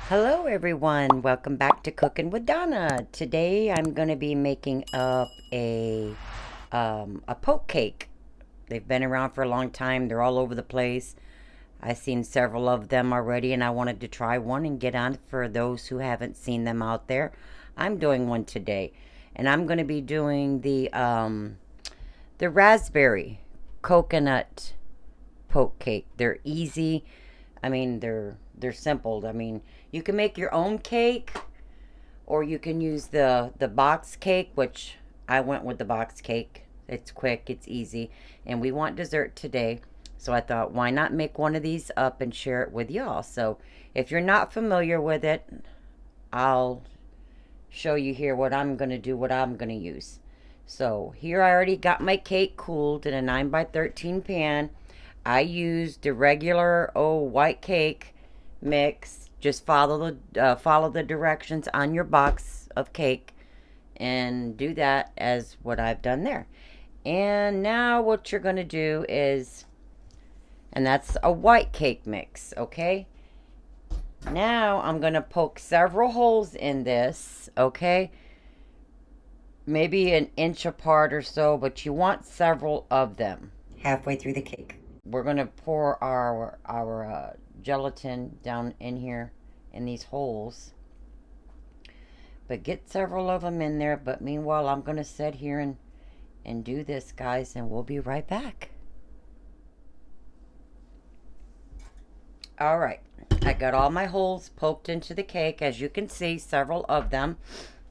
Hello everyone, welcome back to Cooking with Donna. Today I'm going to be making up a poke cake. They've been around for a long time. They're all over the place. I've seen several of them already and I wanted to try one and get on for those who haven't seen them out there. I'm doing one today and I'm going to be doing the raspberry coconut poke cake. They're easy. I mean, they're simple. I mean, you can make your own cake, or you can use the box cake, which I went with the box cake. It's quick, it's easy, and we want dessert today. So I thought, why not make one of these up and share it with y'all? So if you're not familiar with it, I'll show you here what I'm going to do, what I'm going to use. So here I already got my cake cooled in a 9 by 13 pan. I used the regular white cake mix. Just follow the directions on your box of cake and do that as what I've done there. And now what you're going to do is, and that's a white cake mix, okay? Now I'm going to poke several holes in this, okay? Maybe an inch apart or so, but you want several of them. Halfway through the cake. We're going to pour our gelatin down in here in these holes. But get several of them in there. But meanwhile, I'm going to sit here and do this, guys, and we'll be right back. All right. I got all my holes poked into the cake, as you can see, several of them.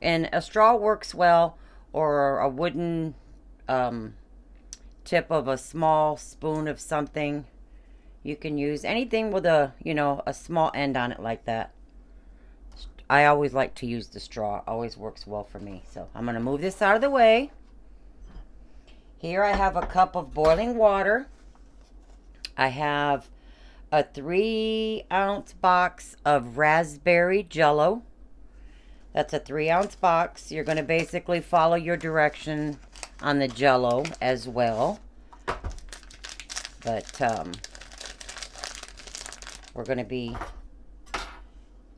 And a straw works well, or a wooden tip of a small spoon of something. You can use anything with a small end on it like that. I always like to use the straw. Always works well for me. So I'm going to move this out of the way. Here I have a cup of boiling water. I have a 3-ounce box of raspberry jello. That's a 3-ounce box. You're going to basically follow your direction on the jello as well. But we're going to be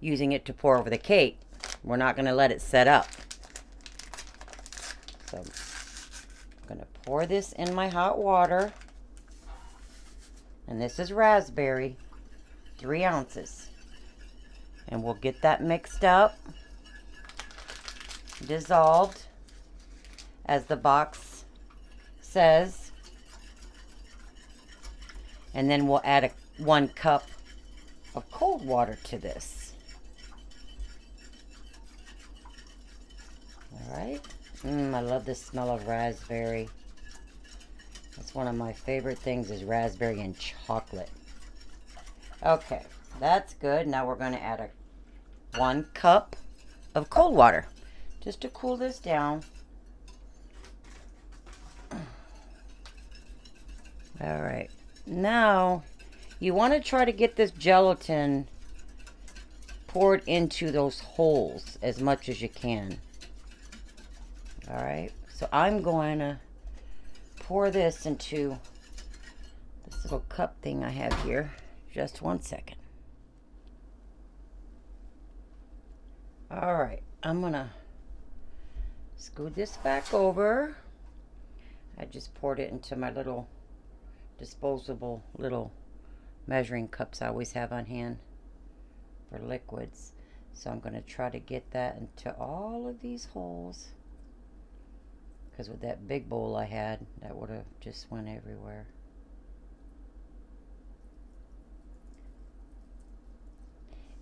using it to pour over the cake. We're not going to let it set up. So I'm going to pour this in my hot water. And this is raspberry, 3 ounces. And we'll get that mixed up, dissolved, as the box says. And then we'll add 1 cup of cold water to this. All right. I love the smell of raspberry. That's one of my favorite things, is raspberry and chocolate. Okay, that's good. Now we're going to add 1 cup of cold water just to cool this down. All right. Now, you want to try to get this gelatin poured into those holes as much as you can. All right. So I'm going to pour this into this little cup thing I have here. Just 1 second. All right. I'm going to scoot this back over. I just poured it into my little disposable little measuring cups I always have on hand for liquids. So I'm going to try to get that into all of these holes, because with that big bowl I had, that would have just went everywhere.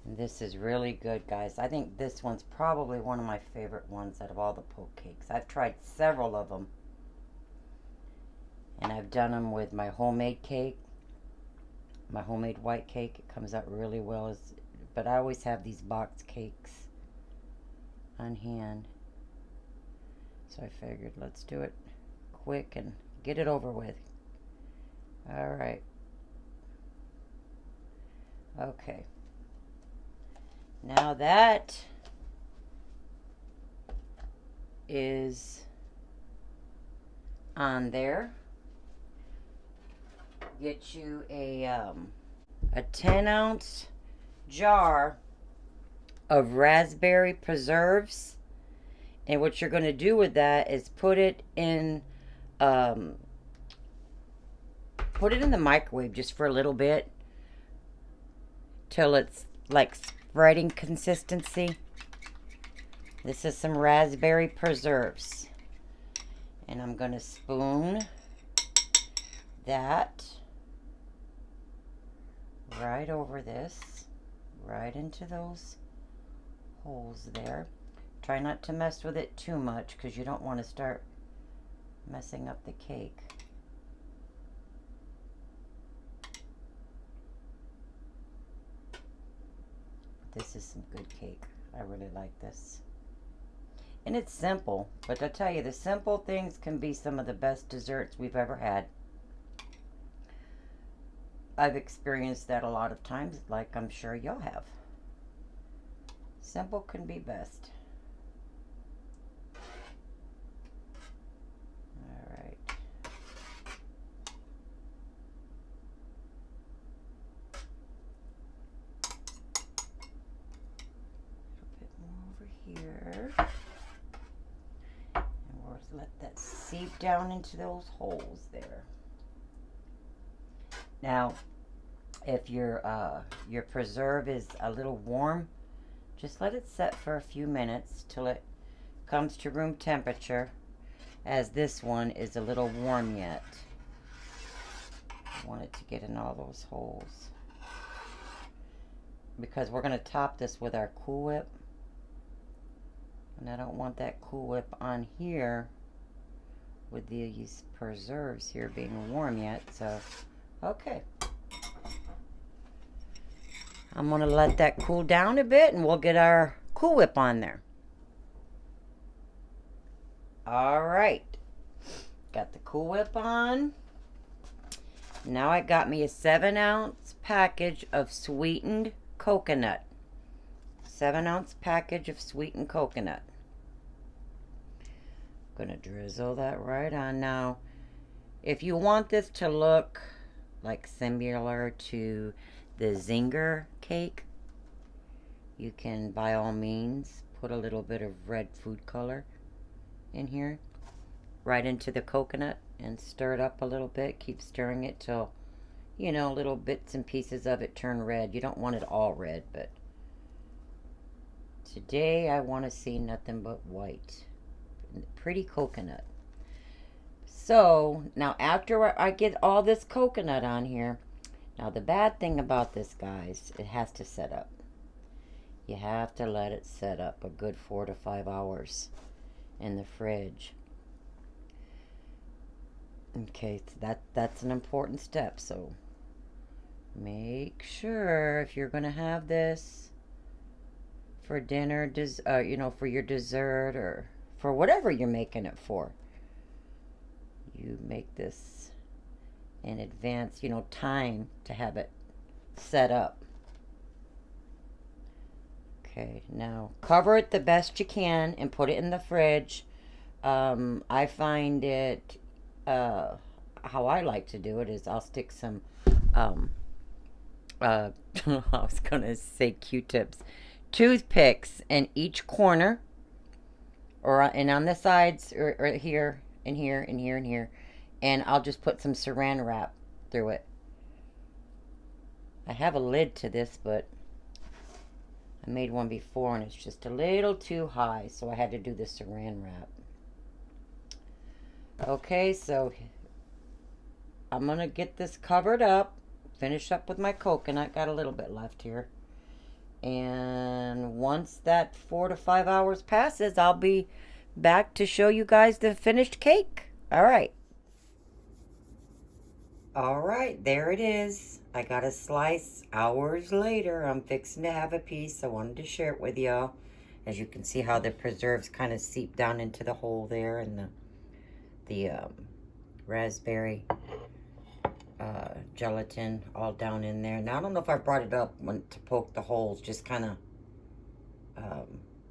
And this is really good, guys. I think this one's probably one of my favorite ones out of all the poke cakes. I've tried several of them. And I've done them with my homemade cake, my homemade white cake. It comes out really well. But I always have these box cakes on hand. So I figured, let's do it quick and get it over with. All right. Okay. Now that is on there. Get you a 10-ounce jar of raspberry preserves. And what you're going to do with that is um, put it in the microwave just for a little bit till it's like spreading consistency. This is some raspberry preserves. And I'm going to spoon that right over this, right into those holes there. Try not to mess with it too much because you don't want to start messing up the cake. This is some good cake. I really like this. And it's simple, but I tell you, the simple things can be some of the best desserts we've ever had. I've experienced that a lot of times, like I'm sure you'll have. Simple can be best. All right. A bit more over here. And we'll let that seep down into those holes there. Now, if your preserve is a little warm, just let it set for a few minutes till it comes to room temperature, as this one is a little warm yet. I want it to get in all those holes because we're going to top this with our Cool Whip, and I don't want that Cool Whip on here with these preserves here being warm yet. So okay, I'm going to let that cool down a bit and we'll get our Cool Whip on there. All right, got the Cool Whip on. Now I got me a 7-ounce package of sweetened coconut. 7-ounce package of sweetened coconut. I'm going to drizzle that right on. Now, if you want this to look like similar to the Zinger cake, you can by all means put a little bit of red food color in here right into the coconut and stir it up a little bit. Keep stirring it till, you know, little bits and pieces of it turn red. You don't want it all red, but today I want to see nothing but white. Pretty coconut. So now after I get all this coconut on here, now the bad thing about this, guys, it has to set up. You have to let it set up a good 4 to 5 hours in the fridge. Okay, so that's an important step. So make sure if you're gonna have this for dinner, you know, for your dessert or for whatever you're making it for, you make this in advance, you know, time to have it set up. Okay, now cover it the best you can and put it in the fridge. I find it, how I like to do it is I'll stick some, I was gonna say Q-tips, toothpicks in each corner, and on the sides, or here, and here, and here, and here, and I'll just put some saran wrap through it. I have a lid to this, but I made one before and it's just a little too high, so I had to do the saran wrap. Okay, so I'm gonna get this covered up, finish up with my coconut. Got a little bit left here. And once that 4 to 5 hours passes, I'll be back to show you guys the finished cake. All right. All right, there it is. I got a slice hours later. I'm fixing to have a piece. I wanted to share it with y'all. As you can see how the preserves kind of seep down into the hole there, and the raspberry gelatin all down in there. Now, I don't know if I brought it up to poke the holes. Just kind of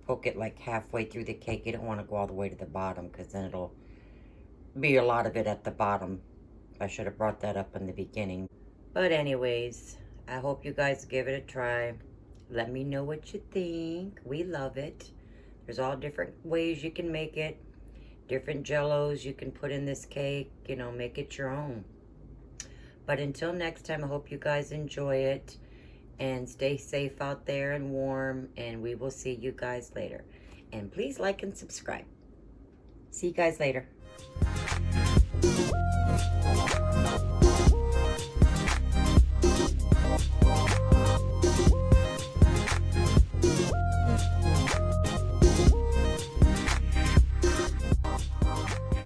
poke it like halfway through the cake. You don't want to go all the way to the bottom because then it'll be a lot of it at the bottom. I should have brought that up in the beginning. But anyways, I hope you guys give it a try. Let me know what you think. We love it. There's all different ways you can make it. Different jellos you can put in this cake. You know, make it your own. But until next time, I hope you guys enjoy it. And stay safe out there and warm. And we will see you guys later. And please like and subscribe. See you guys later.